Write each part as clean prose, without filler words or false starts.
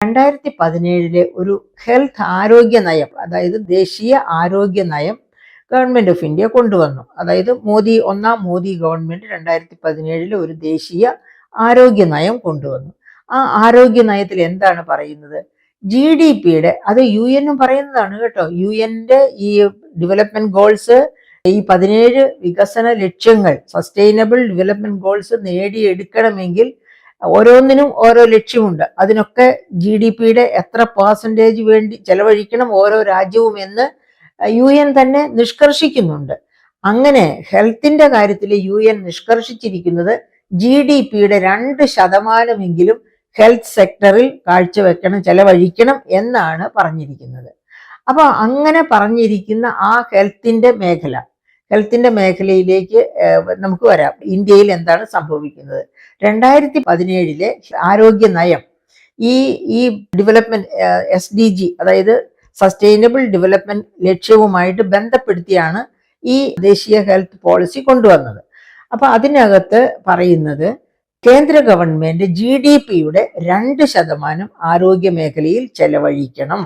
2017 ഒരു ഹെൽത്ത് ആരോഗ്യ നയം, അതായത് ദേശീയ ആരോഗ്യ നയം ഗവൺമെന്റ് ഓഫ് ഇന്ത്യ കൊണ്ടുവന്നു. അതായത് ഒന്നാം മോദി ഗവൺമെന്റ് 2017 ഒരു ദേശീയ ആരോഗ്യ നയം കൊണ്ടുവന്നു. ആ ആരോഗ്യ നയത്തിൽ എന്താണ് പറയുന്നത്? GDP-യുടെ, അത് UN പറയുന്നതാണ് കേട്ടോ, UN-ന്റെ ഈ ഡെവലപ്മെന്റ് ഗോൾസ്, ഈ 17 വികസന ലക്ഷ്യങ്ങൾ, സസ്റ്റൈനബിൾ ഡെവലപ്മെന്റ് ഗോൾസ് നേടിയെടുക്കണമെങ്കിൽ ഓരോന്നിനും ഓരോ ലക്ഷ്യമുണ്ട്. അതിനൊക്കെ GDP-യുടെ എത്ര പെർസെൻറ്റേജ് വേണ്ടി ചെലവഴിക്കണം ഓരോ രാജ്യവും എന്ന് UN തന്നെ നിഷ്കർഷിക്കുന്നുണ്ട്. അങ്ങനെ ഹെൽത്തിന്റെ കാര്യത്തിൽ UN നിഷ്കർഷിച്ചിരിക്കുന്നത് GDP-യുടെ 2% ഹെൽത്ത് സെക്ടറിൽ കാഴ്ചവെക്കണം, ചെലവഴിക്കണം എന്നാണ് പറഞ്ഞിരിക്കുന്നത്. അപ്പൊ അങ്ങനെ പറഞ്ഞിരിക്കുന്ന ആ ഹെൽത്തിന്റെ മേഖലയിലേക്ക് നമുക്ക് വരാം. ഇന്ത്യയിൽ എന്താണ് സംഭവിക്കുന്നത്? 2017 ആരോഗ്യ നയം ഈ ഡെവലപ്മെന്റ് SDG, അതായത് സസ്റ്റൈനബിൾ ഡെവലപ്മെന്റ് ലക്ഷ്യവുമായിട്ട് ബന്ധപ്പെടുത്തിയാണ് ഈ ദേശീയ ഹെൽത്ത് പോളിസി കൊണ്ടുവന്നത്. അപ്പൊ അതിനകത്ത് പറയുന്നത് കേന്ദ്ര ഗവൺമെന്റ് GDP-യുടെ 2% ആരോഗ്യ മേഖലയിൽ ചെലവഴിക്കണം.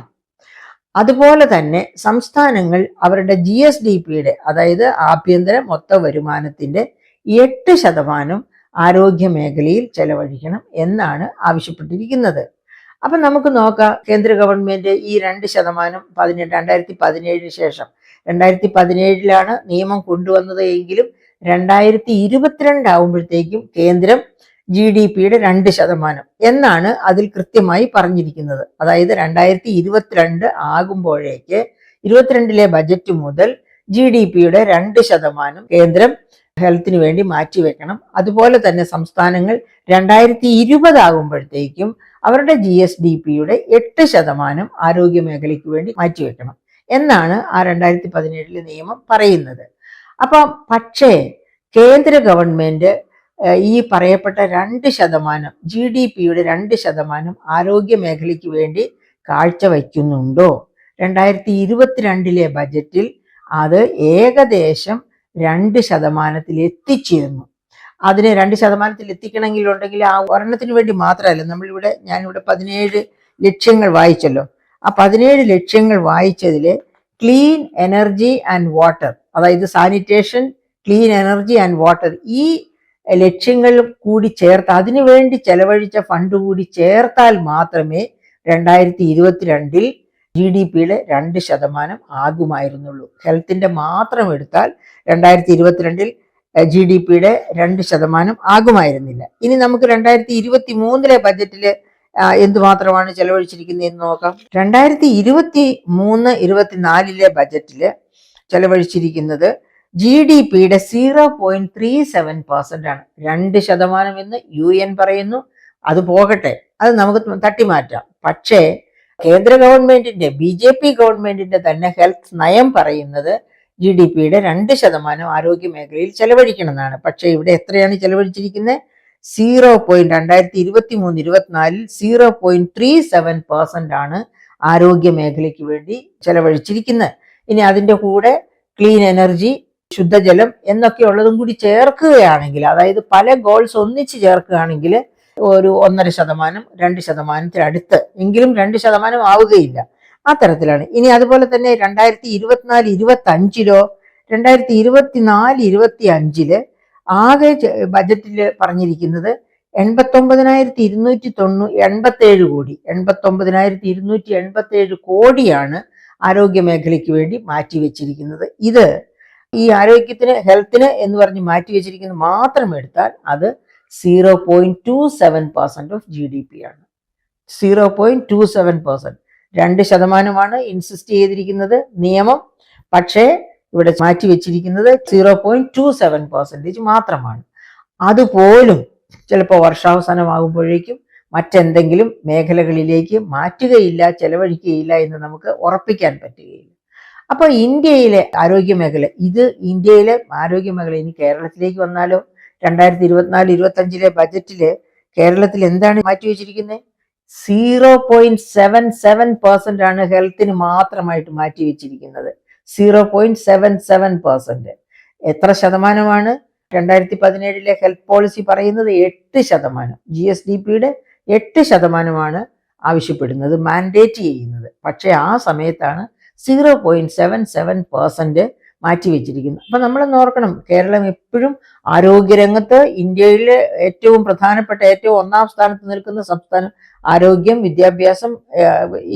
അതുപോലെ തന്നെ സംസ്ഥാനങ്ങൾ അവരുടെ GSDP-യുടെ, അതായത് ആഭ്യന്തര മൊത്ത വരുമാനത്തിന്റെ 8% ആരോഗ്യ മേഖലയിൽ ചെലവഴിക്കണം എന്നാണ് ആവശ്യപ്പെട്ടിരിക്കുന്നത്. അപ്പൊ നമുക്ക് നോക്കാം, കേന്ദ്ര ഗവൺമെന്റ് ഈ 2% 2017 ശേഷം 2017 നിയമം കൊണ്ടുവന്നത് എങ്കിലും 2022 ആവുമ്പോഴത്തേക്കും കേന്ദ്രം GDP-യുടെ 2% എന്നാണ് അതിൽ കൃത്യമായി പറഞ്ഞിരിക്കുന്നത്. അതായത് 2022 ആകുമ്പോഴേക്ക് 22 ബജറ്റ് മുതൽ GDP-യുടെ 2% കേന്ദ്രം ഹെൽത്തിന് വേണ്ടി മാറ്റിവെക്കണം. അതുപോലെ തന്നെ സംസ്ഥാനങ്ങൾ 2020 ആകുമ്പോഴത്തേക്കും അവരുടെ GSDP-യുടെ 8% ആരോഗ്യ മേഖലയ്ക്ക് വേണ്ടി മാറ്റിവെക്കണം എന്നാണ് ആ 2017 നിയമം പറയുന്നത്. പക്ഷേ കേന്ദ്ര ഗവൺമെന്റ് ഈ പറയപ്പെട്ട 2% GDP-യുടെ 2% ആരോഗ്യ മേഖലയ്ക്ക് വേണ്ടി കാഴ്ചവെക്കുന്നുണ്ടോ? 2022 ബജറ്റിൽ അത് ഏകദേശം 2% എത്തിച്ചിരുന്നു. അതിനെ 2% എത്തിക്കണമെങ്കിലുണ്ടെങ്കിൽ ആ ഒരെണ്ണത്തിന് വേണ്ടി മാത്രമല്ല, ഞാനിവിടെ 17 ലക്ഷ്യങ്ങൾ വായിച്ചല്ലോ. ആ 17 ലക്ഷ്യങ്ങൾ വായിച്ചതില് ക്ലീൻ എനർജി ആൻഡ് വാട്ടർ, അതായത് sanitation, clean energy and water, ഈ ലക്ഷ്യങ്ങൾ കൂടി ചേർത്ത് അതിനുവേണ്ടി ചെലവഴിച്ച ഫണ്ട് കൂടി ചേർത്താൽ മാത്രമേ 2022 GDP-യുടെ 2% ആകുമായിരുന്നുള്ളൂ. ഹെൽത്തിന്റെ മാത്രം എടുത്താൽ 2022 GDP-യുടെ 2% ആകുമായിരുന്നില്ല. ഇനി നമുക്ക് 2023 ബജറ്റില് എന്തുമാത്രമാണ് ചെലവഴിച്ചിരിക്കുന്നതെന്ന് നോക്കാം. 2023-24 ബജറ്റില് ചെലവഴിച്ചിരിക്കുന്നത് GDP-യുടെ 0.37% ആണ്. 2% എന്ന് UN പറയുന്നു. അത് പോകട്ടെ, അത് നമുക്ക് തട്ടിമാറ്റാം. പക്ഷേ കേന്ദ്ര ഗവൺമെന്റിന്റെ, BJP ഗവൺമെന്റിന്റെ തന്നെ ഹെൽത്ത് നയം പറയുന്നത് GDP-യുടെ 2% ആരോഗ്യ മേഖലയിൽ ചെലവഴിക്കണം എന്നാണ്. പക്ഷെ ഇവിടെ എത്രയാണ് ചെലവഴിച്ചിരിക്കുന്നത്? 2023-24 0.37% ആണ് ആരോഗ്യ മേഖലയ്ക്ക് വേണ്ടി ചെലവഴിച്ചിരിക്കുന്നത്. ഇനി അതിന്റെ കൂടെ ക്ലീൻ എനർജി, ശുദ്ധജലം എന്നൊക്കെ ഉള്ളതും കൂടി ചേർക്കുകയാണെങ്കിൽ, അതായത് പല ഗോൾസ് ഒന്നിച്ച് ചേർക്കുകയാണെങ്കിൽ ഒരു 1.5%, 2% അടുത്ത് എങ്കിലും 2% ആവുകയില്ല. ആ തരത്തിലാണ്. ഇനി അതുപോലെ തന്നെ 2024-25 2024-25 ആകെ ബജറ്റില് പറഞ്ഞിരിക്കുന്നത് 89,287 കോടിയാണ് ആരോഗ്യ മേഖലയ്ക്ക് വേണ്ടി മാറ്റിവെച്ചിരിക്കുന്നത്. ഇത് ഈ ആരോഗ്യത്തിന്, ഹെൽത്തിന് എന്ന് പറഞ്ഞ് മാറ്റിവെച്ചിരിക്കുന്നത് മാത്രം എടുത്താൽ അത് 0.27% ഓഫ് GDP ആണ്. 0.27%, 2% ഇൻസിസ്റ്റ് ചെയ്തിരിക്കുന്നത് നിയമം. പക്ഷേ ഇവിടെ മാറ്റിവെച്ചിരിക്കുന്നത് 0.27% മാത്രമാണ്. അതുപോലും ചിലപ്പോൾ വർഷാവസാനമാകുമ്പോഴേക്കും മറ്റെന്തെങ്കിലും മേഖലകളിലേക്ക് മാറ്റുകയില്ല, ചെലവഴിക്കുകയില്ല എന്ന് നമുക്ക് ഉറപ്പിക്കാൻ പറ്റുകയില്ല. അപ്പോൾ ഇന്ത്യയിലെ ആരോഗ്യ മേഖല, ഇന്ത്യയിലെ ആരോഗ്യ മേഖല ഇനി കേരളത്തിലേക്ക് വന്നാലോ? 2024-25 ബജറ്റില് കേരളത്തിൽ എന്താണ് മാറ്റിവെച്ചിരിക്കുന്നത്? 0.77% ആണ് ഹെൽത്തിന് മാത്രമായിട്ട് മാറ്റിവെച്ചിരിക്കുന്നത്. 0.77%. എത്ര ശതമാനമാണ്? 2017 ഹെൽത്ത് പോളിസി പറയുന്നത് 8%. GSDP-യുടെ 8% ആവശ്യപ്പെടുന്നത്, മാൻഡേറ്റ് ചെയ്യുന്നത്. പക്ഷേ ആ സമയത്താണ് 0.77% മാറ്റിവെച്ചിരിക്കുന്നത്. അപ്പം നമ്മളൊന്ന് ഓർക്കണം, കേരളം എപ്പോഴും ആരോഗ്യരംഗത്ത് ഇന്ത്യയിലെ ഏറ്റവും പ്രധാനപ്പെട്ട, ഏറ്റവും ഒന്നാം സ്ഥാനത്ത് നിൽക്കുന്ന സംസ്ഥാനം. ആരോഗ്യം, വിദ്യാഭ്യാസം,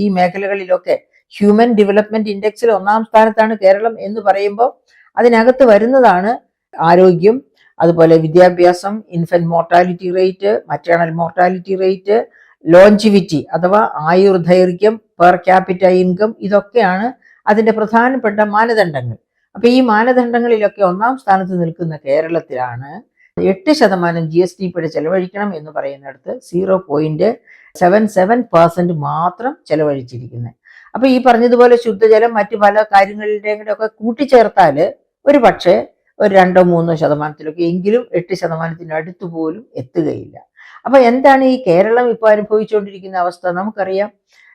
ഈ മേഖലകളിലൊക്കെ ഹ്യൂമൻ ഡെവലപ്മെന്റ് ഇൻഡെക്സിൽ ഒന്നാം സ്ഥാനത്താണ് കേരളം എന്ന് പറയുമ്പോൾ അതിനകത്ത് വരുന്നതാണ് ആരോഗ്യം, അതുപോലെ വിദ്യാഭ്യാസം, infant mortality rate, maternal mortality rate, longevity അഥവാ ആയുർദൈർഘ്യം, പെർ ക്യാപിറ്റ ഇൻകം. ഇതൊക്കെയാണ് അതിൻ്റെ പ്രധാനപ്പെട്ട മാനദണ്ഡങ്ങൾ. അപ്പൊ ഈ മാനദണ്ഡങ്ങളിലൊക്കെ ഒന്നാം സ്ഥാനത്ത് നിൽക്കുന്ന കേരളത്തിലാണ് 8% GSDP ചെലവഴിക്കണം എന്ന് പറയുന്നിടത്ത് 0.77% മാത്രം ചെലവഴിച്ചിരിക്കുന്നത്. അപ്പൊ ഈ പറഞ്ഞതുപോലെ ശുദ്ധജലം, മറ്റു പല കാര്യങ്ങളുടെയും കൂടെ ഒക്കെ കൂട്ടിച്ചേർത്താൽ ഒരു പക്ഷേ ഒരു 2-3% എങ്കിലും 8% അടുത്ത് പോലും എത്തുകയില്ല. അപ്പൊ എന്താണ് ഈ കേരളം ഇപ്പോൾ അനുഭവിച്ചുകൊണ്ടിരിക്കുന്ന അവസ്ഥ? നമുക്കറിയാം,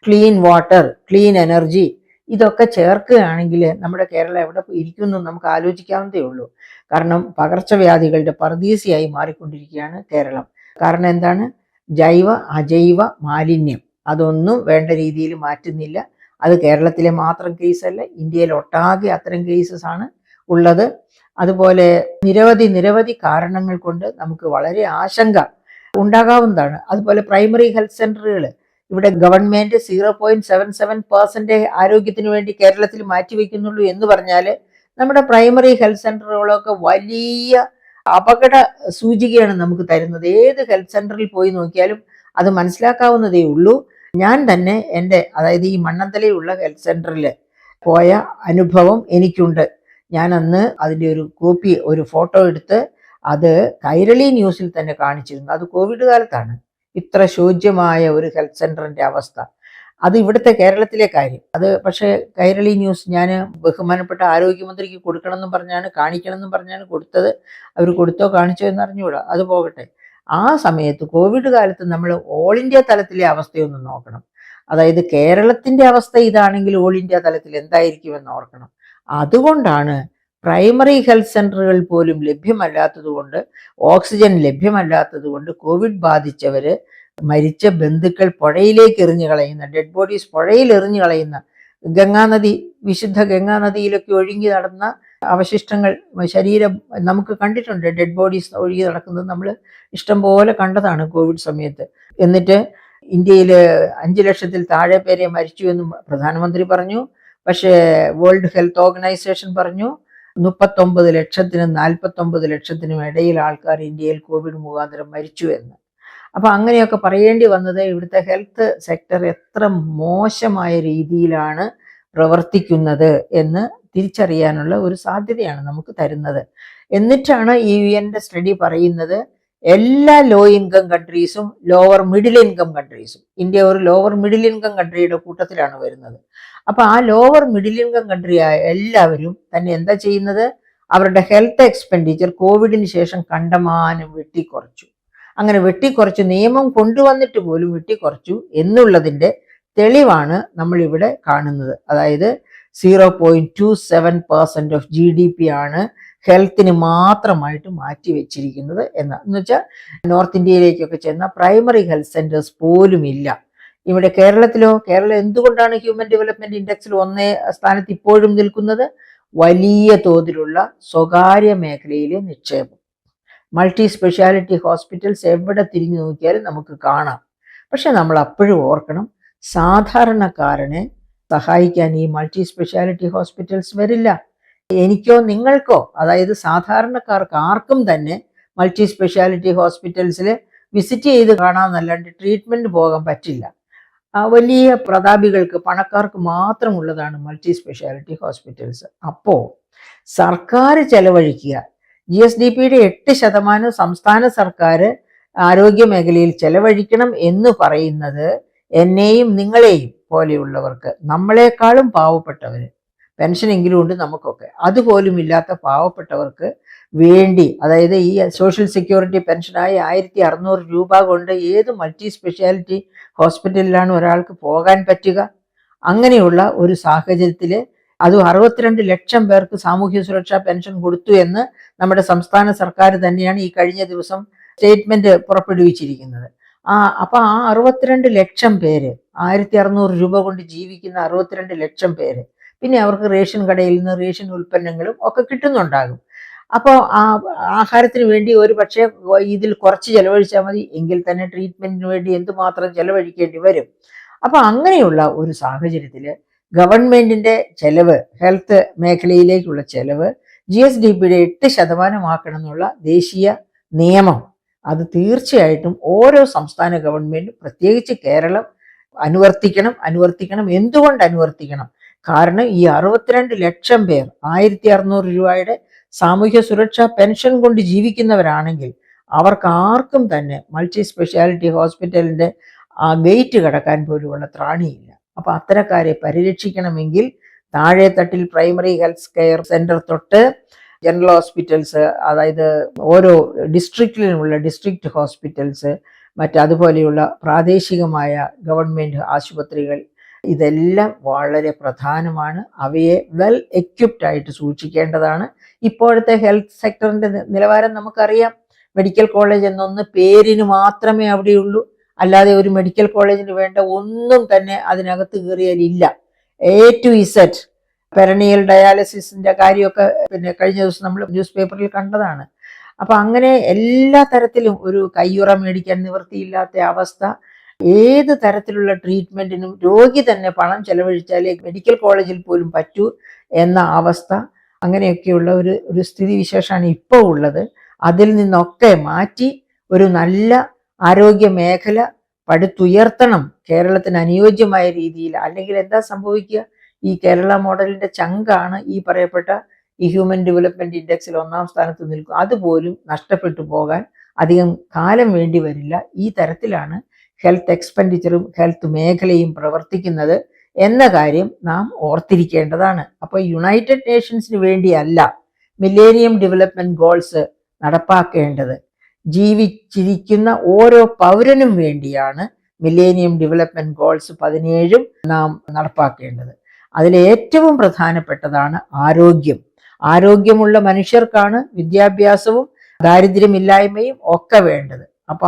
ക്ലീൻ വാട്ടർ, ക്ലീൻ എനർജി ഇതൊക്കെ ചേർക്കുകയാണെങ്കിൽ നമ്മുടെ കേരളം എവിടെ ഇരിക്കുന്നു നമുക്ക് ആലോചിക്കാവുന്നതേ ഉള്ളൂ. കാരണം പകർച്ചവ്യാധികളുടെ പറുദീസയായി മാറിക്കൊണ്ടിരിക്കുകയാണ് കേരളം. കാരണം എന്താണ്? ജൈവ അജൈവ മാലിന്യം അതൊന്നും വേണ്ട രീതിയിൽ മാറ്റുന്നില്ല. അത് കേരളത്തിലെ മാത്രം കേസല്ല, ഇന്ത്യയിൽ ഒട്ടാകെ അത്തരം കേസസ് ആണ് ഉള്ളത്. അതുപോലെ നിരവധി കാരണങ്ങൾ കൊണ്ട് നമുക്ക് വളരെ ആശങ്ക ഉണ്ടാകാവുന്നതാണ്. അതുപോലെ പ്രൈമറി ഹെൽത്ത് സെന്ററുകൾ, ഇവിടെ ഗവൺമെന്റ് 0.77% ആരോഗ്യത്തിന് വേണ്ടി കേരളത്തിൽ മാറ്റിവെക്കുന്നുള്ളൂ എന്ന് പറഞ്ഞാൽ നമ്മുടെ പ്രൈമറി ഹെൽത്ത് സെന്ററുകളൊക്കെ വലിയ അപകട സൂചികയാണ് നമുക്ക് തരുന്നത്. ഏത് ഹെൽത്ത് സെന്ററിൽ പോയി നോക്കിയാലും അത് മനസ്സിലാക്കാവുന്നതേ ഉള്ളൂ. ഞാൻ തന്നെ അതായത് ഈ മണ്ണന്തലയുള്ള ഹെൽത്ത് സെന്ററിൽ പോയ അനുഭവം എനിക്കുണ്ട്. ഞാൻ അന്ന് അതിൻ്റെ ഒരു കോപ്പി, ഒരു ഫോട്ടോ എടുത്ത് അത് കൈരളി ന്യൂസിൽ തന്നെ കാണിച്ചിരുന്നു. അത് കോവിഡ് കാലത്താണ് ഇത്ര ശോച്യമായ ഒരു ഹെൽത്ത് സെന്ററിന്റെ അവസ്ഥ. അത് ഇവിടുത്തെ കേരളത്തിലെ കാര്യം. അത് പക്ഷേ കൈരളി ന്യൂസ് ഞാൻ ബഹുമാനപ്പെട്ട ആരോഗ്യമന്ത്രിക്ക് കാണിക്കണം എന്നും പറഞ്ഞാണ് കൊടുത്തത്. അവർ കൊടുത്തോ കാണിച്ചോ എന്ന് അറിഞ്ഞുകൂടാ, അത് പോകട്ടെ. ആ സമയത്ത് കോവിഡ് കാലത്ത് നമ്മൾ ഓൾ ഇന്ത്യ തലത്തിലെ അവസ്ഥയൊന്ന് നോക്കണം. അതായത് കേരളത്തിന്റെ അവസ്ഥ ഇതാണെങ്കിൽ ഓൾ ഇന്ത്യ തലത്തിൽ എന്തായിരിക്കുമെന്ന് ഓർക്കണം. അതുകൊണ്ടാണ് പ്രൈമറി ഹെൽത്ത് സെന്ററുകൾ പോലും ലഭ്യമല്ലാത്തത് കൊണ്ട്, ഓക്സിജൻ ലഭ്യമല്ലാത്തത് കൊണ്ട് കോവിഡ് ബാധിച്ചവര്, മരിച്ച ബന്ധുക്കൾ പുഴയിലേക്ക് എറിഞ്ഞു കളയുന്ന, ഡെഡ് ബോഡീസ് പുഴയിൽ എറിഞ്ഞു കളയുന്ന, ഗംഗാനദി, വിശുദ്ധ ഗംഗാനദിയിലൊക്കെ ഒഴുകി നടന്ന അവശിഷ്ടങ്ങൾ, ശരീരം നമുക്ക് കണ്ടിട്ടുണ്ട്. ഡെഡ് ബോഡീസ് ഒഴുകി നടക്കുന്നത് നമ്മൾ ഇഷ്ടംപോലെ കണ്ടതാണ് കോവിഡ് സമയത്ത്. എന്നിട്ട് ഇന്ത്യയിൽ 5 ലക്ഷത്തിൽ താഴെ പേരെ മരിച്ചു എന്ന് പ്രധാനമന്ത്രി പറഞ്ഞു. പക്ഷേ വേൾഡ് ഹെൽത്ത് ഓർഗനൈസേഷൻ പറഞ്ഞു 39 ലക്ഷത്തിനും 49 ലക്ഷത്തിനും ഇടയിൽ ആൾക്കാർ ഇന്ത്യയിൽ കോവിഡ് മുഖാന്തരം മരിച്ചു എന്ന്. അപ്പൊ അങ്ങനെയൊക്കെ പറയേണ്ടി വന്നത് ഇവിടുത്തെ ഹെൽത്ത് സെക്ടർ എത്ര മോശമായ രീതിയിലാണ് പ്രവർത്തിക്കുന്നത് എന്ന് തിരിച്ചറിയാനുള്ള ഒരു സാധ്യതയാണ് നമുക്ക് തരുന്നത്. എന്നിട്ടാണ് ഈ UN സ്റ്റഡി പറയുന്നത് എല്ലാ ലോ ഇൻകം കൺട്രീസും ലോവർ മിഡിൽ ഇൻകം കൺട്രീസും, ഇന്ത്യ ഒരു ലോവർ മിഡിൽ ഇൻകം കൺട്രിയുടെ കൂട്ടത്തിലാണ് വരുന്നത്. അപ്പൊ ആ ലോവർ മിഡിൽ ഇൻകം കൺട്രി ആയ എല്ലാവരും തന്നെ എന്താ ചെയ്യുന്നത്? അവരുടെ ഹെൽത്ത് എക്സ്പെൻഡിച്ചർ കോവിഡിന് ശേഷം കണ്ടമാനം വെട്ടിക്കുറച്ചു. അങ്ങനെ വെട്ടിക്കുറച്ച്, നിയമം കൊണ്ടുവന്നിട്ട് പോലും വെട്ടിക്കുറച്ചു എന്നുള്ളതിൻ്റെ തെളിവാണ് നമ്മളിവിടെ കാണുന്നത്. അതായത് 0.27% ഓഫ് GDP ആണ് ഹെൽത്തിന് മാത്രമായിട്ട് മാറ്റി വെച്ചിരിക്കുന്നത് എന്ന് വെച്ചാൽ നോർത്ത് ഇന്ത്യയിലേക്കൊക്കെ ചെന്ന പ്രൈമറി ഹെൽത്ത് സെന്റേഴ്സ് പോലും ഇല്ല. ഇവിടെ കേരളത്തിലോ? കേരളം എന്തുകൊണ്ടാണ് ഹ്യൂമൻ ഡെവലപ്മെന്റ് ഇൻഡെക്സിൽ 1ാം സ്ഥാനത്ത് ഇപ്പോഴും നിൽക്കുന്നത്? വലിയ തോതിലുള്ള സ്വകാര്യ മേഖലയിലെ നിക്ഷേപം. മൾട്ടി സ്പെഷ്യാലിറ്റി ഹോസ്പിറ്റൽസ് എവിടെ തിരിഞ്ഞു നോക്കിയാലും നമുക്ക് കാണാം. പക്ഷെ നമ്മൾ അപ്പോഴും ഓർക്കണം, സാധാരണക്കാരനെ സഹായിക്കാൻ ഈ മൾട്ടി സ്പെഷ്യാലിറ്റി ഹോസ്പിറ്റൽസ് വരില്ല. എനിക്കോ നിങ്ങൾക്കോ, അതായത് സാധാരണക്കാർക്ക് ആർക്കും തന്നെ മൾട്ടി സ്പെഷ്യാലിറ്റി ഹോസ്പിറ്റൽസിൽ വിസിറ്റ് ചെയ്ത് കാണാമെന്നല്ലാണ്ട് ട്രീറ്റ്മെന്റ് പോകാൻ പറ്റില്ല. വലിയ പ്രതാപികൾക്ക്, പണക്കാർക്ക് മാത്രമുള്ളതാണ് മൾട്ടി സ്പെഷ്യാലിറ്റി ഹോസ്പിറ്റൽസ്. അപ്പോൾ സർക്കാർ ചെലവഴിക്കുക, GSDPയുടെ 8% സംസ്ഥാന സർക്കാർ ആരോഗ്യ മേഖലയിൽ ചെലവഴിക്കണം എന്ന് പറയുന്നത് എന്നെയും നിങ്ങളെയും പോലെയുള്ളവർക്ക്, നമ്മളെക്കാളും പാവപ്പെട്ടവർ, പെൻഷനെങ്കിലും ഉണ്ട് നമുക്കൊക്കെ, അതുപോലും ഇല്ലാത്ത പാവപ്പെട്ടവർക്ക് വേണ്ടി, അതായത് ഈ സോഷ്യൽ സെക്യൂരിറ്റി പെൻഷനായി 1600 രൂപ കൊണ്ട് ഏത് മൾട്ടി സ്പെഷ്യാലിറ്റി ഹോസ്പിറ്റലിലാണ് ഒരാൾക്ക് പോകാൻ പറ്റുക? അങ്ങനെയുള്ള ഒരു സാഹചര്യത്തിൽ അത് 62 ലക്ഷം പേർക്ക് സാമൂഹ്യ സുരക്ഷാ പെൻഷൻ കൊടുത്തു എന്ന് നമ്മുടെ സംസ്ഥാന സർക്കാർ തന്നെയാണ് ഈ കഴിഞ്ഞ ദിവസം സ്റ്റേറ്റ്മെന്റ് പുറപ്പെടുവിച്ചിരിക്കുന്നത്. അപ്പൊ ആ 62 ലക്ഷം പേര്, 1600 രൂപ കൊണ്ട് ജീവിക്കുന്ന 62 ലക്ഷം പേര്, പിന്നെ അവർക്ക് റേഷൻ കടയിൽ നിന്ന് റേഷൻ ഉൽപ്പന്നങ്ങളും ഒക്കെ കിട്ടുന്നുണ്ടാകും. അപ്പോൾ ആഹാരത്തിന് വേണ്ടി ഒരു പക്ഷേ ഇതിൽ കുറച്ച് ചെലവഴിച്ചാൽ മതി, എങ്കിൽ തന്നെ ട്രീറ്റ്മെന്റിന് വേണ്ടി എന്തുമാത്രം ചെലവഴിക്കേണ്ടി വരും. അപ്പൊ അങ്ങനെയുള്ള ഒരു സാഹചര്യത്തിൽ ഗവൺമെന്റിന്റെ ചെലവ്, ഹെൽത്ത് മേഖലയിലേക്കുള്ള ചെലവ് GSDPയുടെ 8% ആക്കണം എന്നുള്ള ദേശീയ നിയമം, അത് തീർച്ചയായിട്ടും ഓരോ സംസ്ഥാന ഗവൺമെന്റും, പ്രത്യേകിച്ച് കേരളം അനുവർത്തിക്കണം. എന്തുകൊണ്ട് അനുവർത്തിക്കണം? കാരണം ഈ 62 ലക്ഷം പേർ 1600 രൂപയുടെ സാമൂഹ്യ സുരക്ഷാ പെൻഷൻ കൊണ്ട് ജീവിക്കുന്നവരാണെങ്കിൽ അവർക്ക് ആർക്കും തന്നെ മൾട്ടി സ്പെഷ്യാലിറ്റി ഹോസ്പിറ്റലിന്റെ ആ ഗേറ്റ് കടക്കാൻ പോലുമുള്ള ത്രാണിയില്ല. അപ്പൊ അത്തരക്കാരെ പരിരക്ഷിക്കണമെങ്കിൽ താഴെ തട്ടിൽ പ്രൈമറി ഹെൽത്ത് കെയർ സെന്റർ തൊട്ട് ജനറൽ ഹോസ്പിറ്റൽസ്, അതായത് ഓരോ ഡിസ്ട്രിക്റ്റിലുമുള്ള ഡിസ്ട്രിക്ട് ഹോസ്പിറ്റൽസ്, അതുപോലെയുള്ള പ്രാദേശികമായ ഗവൺമെന്റ് ആശുപത്രികൾ, ഇതെല്ലാം വളരെ പ്രധാനമാണ്. അവയെ വെൽ എക്യുപ്ഡ് ആയിട്ട് സൂക്ഷിക്കേണ്ടതാണ്. ഇപ്പോഴത്തെ ഹെൽത്ത് സെക്ടറിന്റെ നിലവാരം നമുക്കറിയാം. മെഡിക്കൽ കോളേജ് എന്നൊന്ന് പേരിന് മാത്രമേ അവിടെയുള്ളൂ, അല്ലാതെ ഒരു മെഡിക്കൽ കോളേജിന് വേണ്ട ഒന്നും തന്നെ അതിനകത്ത് കയറിയാലില്ല. A to Z പെരണിയൽ ഡയാലിസിന്റെ കാര്യമൊക്കെ കഴിഞ്ഞ ദിവസം നമ്മൾ ന്യൂസ് പേപ്പറിൽ കണ്ടതാണ്. അപ്പൊ അങ്ങനെ എല്ലാ തരത്തിലും ഒരു കയ്യുറ മേടിക്കാൻ നിവൃത്തിയില്ലാത്ത അവസ്ഥ, ഏത് തരത്തിലുള്ള ട്രീറ്റ്മെന്റിനും രോഗി തന്നെ പണം ചെലവഴിച്ചാലേ മെഡിക്കൽ കോളേജിൽ പോലും പറ്റൂ എന്ന അവസ്ഥ, അങ്ങനെയൊക്കെയുള്ള ഒരു സ്ഥിതിവിശേഷമാണ് ഇപ്പോൾ ഉള്ളത്. അതിൽ നിന്നൊക്കെ മാറ്റി ഒരു നല്ല ആരോഗ്യ മേഖല പടുത്തുയർത്തണം കേരളത്തിന് അനുയോജ്യമായ രീതിയിൽ. അല്ലെങ്കിൽ എന്താ സംഭവിക്കുക? ഈ കേരള മോഡലിന്റെ ചങ്കാണ് ഈ പറയപ്പെട്ട ഈ ഹ്യൂമൻ ഡെവലപ്മെന്റ് ഇൻഡെക്സിൽ 1-ാം സ്ഥാനത്ത് നിൽക്കും. അതുപോലും നഷ്ടപ്പെട്ടു പോകാൻ അധികം കാലം വേണ്ടി വരില്ല. ഈ തരത്തിലാണ് ഹെൽത്ത് എക്സ്പെൻഡിച്ചറും ഹെൽത്ത് മേഖലയും പ്രവർത്തിക്കുന്നത് എന്ന കാര്യം നാം ഓർത്തിരിക്കേണ്ടതാണ്. അപ്പോൾ യുണൈറ്റഡ് നേഷൻസിന് വേണ്ടിയല്ല മില്ലേനിയം ഡെവലപ്മെന്റ് ഗോൾസ് നടപ്പാക്കേണ്ടത്, ജീവിച്ചിരിക്കുന്ന ഓരോ പൗരനും വേണ്ടിയാണ് മില്ലേനിയം ഡെവലപ്മെന്റ് ഗോൾസ് 17 നാം നടപ്പാക്കേണ്ടത്. അതിലേറ്റവും പ്രധാനപ്പെട്ടതാണ് ആരോഗ്യം. ആരോഗ്യമുള്ള മനുഷ്യർക്കാണ് വിദ്യാഭ്യാസവും ദാരിദ്ര്യമില്ലായ്മയും ഒക്കെ വേണ്ടത്. അപ്പൊ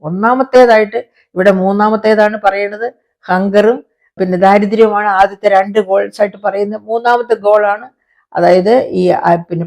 ഒന്നാമത്തേതായിട്ട് ഇവിടെ 3-ാമത്തേതാണ് പറയുന്നത്. ഹങ്കറും ദാരിദ്ര്യവുമാണ് ആദ്യത്തെ 2 ഗോൾസ് ആയിട്ട് പറയുന്നത്. 3-ാമത്തെ ഗോളാണ്, അതായത് ഈ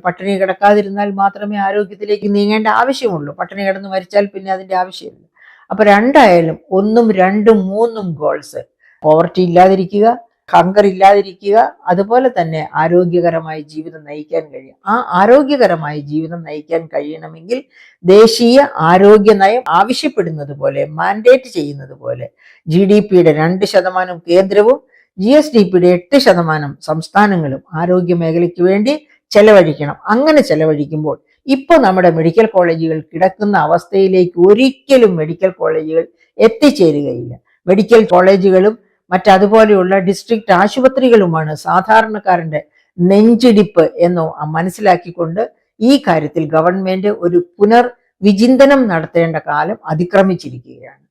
പട്ടിണി കിടക്കാതിരുന്നാൽ മാത്രമേ ആരോഗ്യത്തിലേക്ക് നീങ്ങേണ്ട ആവശ്യമുള്ളൂ. പട്ടിണി കിടന്ന് മരിച്ചാൽ പിന്നെ അതിന്റെ ആവശ്യമില്ല. അപ്പൊ രണ്ടായാലും 1, 2, 3 ഗോൾസ്, പോവർട്ടി ഇല്ലാതിരിക്കുക, ഹങ്കർ ഇല്ലാതിരിക്കുക, അതുപോലെ തന്നെ ആരോഗ്യകരമായ ജീവിതം നയിക്കാൻ കഴിയും. ആ ആരോഗ്യകരമായ ജീവിതം നയിക്കാൻ കഴിയണമെങ്കിൽ ദേശീയ ആരോഗ്യ നയം ആവശ്യപ്പെടുന്നത് പോലെ, മാൻഡേറ്റ് ചെയ്യുന്നത് പോലെ GDPയുടെ 2% കേന്ദ്രവും GSDPയുടെ 8% സംസ്ഥാനങ്ങളും ആരോഗ്യ മേഖലയ്ക്ക് വേണ്ടി ചെലവഴിക്കണം. അങ്ങനെ ചെലവഴിക്കുമ്പോൾ ഇപ്പൊ നമ്മുടെ മെഡിക്കൽ കോളേജുകൾ കിടക്കുന്ന അവസ്ഥയിലേക്ക് ഒരിക്കലും മെഡിക്കൽ കോളേജുകൾ എത്തിച്ചേരുകയില്ല. മെഡിക്കൽ കോളേജുകളും അതുപോലെയുള്ള ഡിസ്ട്രിക്ട് ആശുപത്രികളുമാണ് സാധാരണക്കാരന്റെ നെഞ്ചിടിപ്പ് എന്ന് മനസ്സിലാക്കിക്കൊണ്ട് ഈ കാര്യത്തിൽ ഗവൺമെന്റ് ഒരു പുനർവിചിന്തനം നടത്തേണ്ട കാലം അതിക്രമിച്ചിരിക്കുകയാണ്.